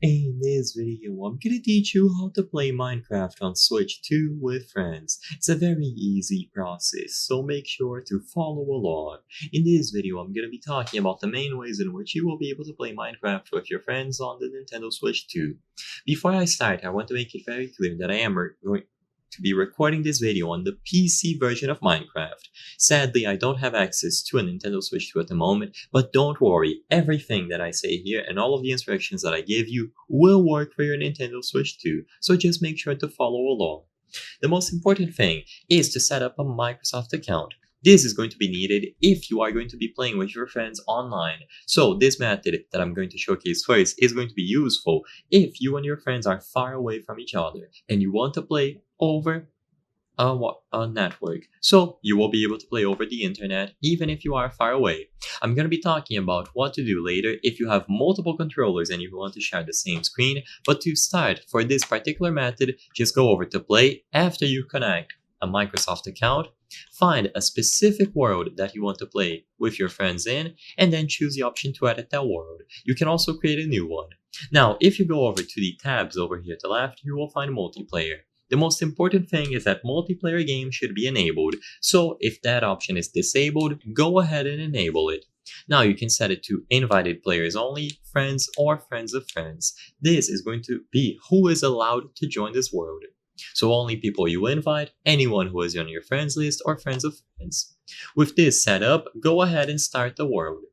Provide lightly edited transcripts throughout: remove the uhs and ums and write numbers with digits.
In this video, I'm gonna teach you how to play Minecraft on Switch 2 with friends. It's a very easy process, so make sure to follow along. In this video, I'm gonna be talking about the main ways in which you will be able to play Minecraft with your friends on the Nintendo Switch 2. Before I start, I want to make it very clear that I am going to be recording this video on the PC version of Minecraft. Sadly, I don't have access to a Nintendo Switch 2 at the moment, but don't worry, everything that I say here and all of the instructions that I give you will work for your Nintendo Switch 2, so just make sure to follow along. The most important thing is to set up a Microsoft account. This is going to be needed if you are going to be playing with your friends online. So this method that I'm going to showcase first is going to be useful if you and your friends are far away from each other and you want to play over a network. So you will be able to play over the internet even if you are far away. I'm going to be talking about what to do later if you have multiple controllers and you want to share the same screen, but to start, for this particular method, just go over to Play after you connect a Microsoft account, find a specific world that you want to play with your friends in, and then choose the option to edit that world. You can also create a new one. Now, if you go over to the tabs over here to the left, you will find multiplayer. The most important thing is that multiplayer games should be enabled, so if that option is disabled, go ahead and enable it. Now you can set it to invited players only, friends, or friends of friends. This is going to be who is allowed to join this world. So only people you invite, anyone who is on your friends list, or friends of friends. With this set up, go ahead and start the world.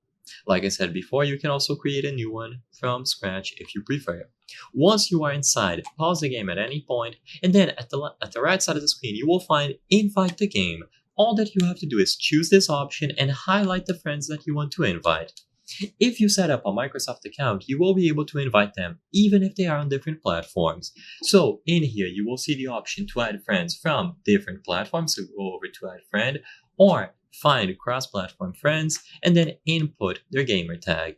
Like I said before, you can also create a new one from scratch if you prefer. Once you are inside, pause the game at any point, and then at the right side of the screen you will find Invite the Game. All that you have to do is choose this option and highlight the friends that you want to invite. If you set up a Microsoft account, you will be able to invite them even if they are on different platforms. So in here you will see the option to add friends from different platforms, so go over to add friend, or find cross-platform friends and then input their gamer tag.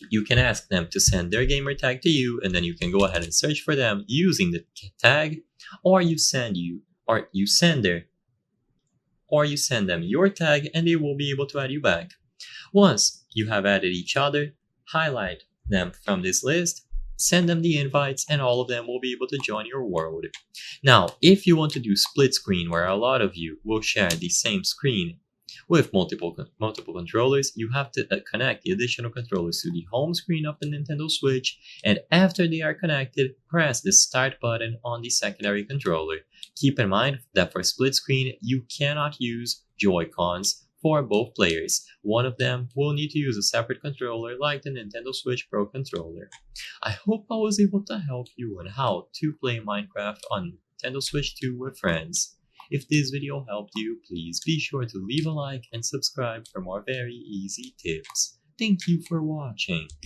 You can ask them to send their gamer tag to you, and then you can go ahead and search for them using the tag, or you send them your tag and they will be able to add you back. Once you have added each other, highlight them from this list, send them the invites, and all of them will be able to join your world. Now, if you want to do split screen where a lot of you will share the same screen with multiple controllers, you have to connect the additional controllers to the home screen of the Nintendo Switch, and after they are connected, press the start button on the secondary controller. Keep in mind that for split screen, you cannot use Joy-Cons for both players. One of them will need to use a separate controller like the Nintendo Switch Pro controller. I hope I was able to help you on how to play Minecraft on Nintendo Switch 2 with friends. If this video helped you, please be sure to leave a like and subscribe for more very easy tips. Thank you for watching.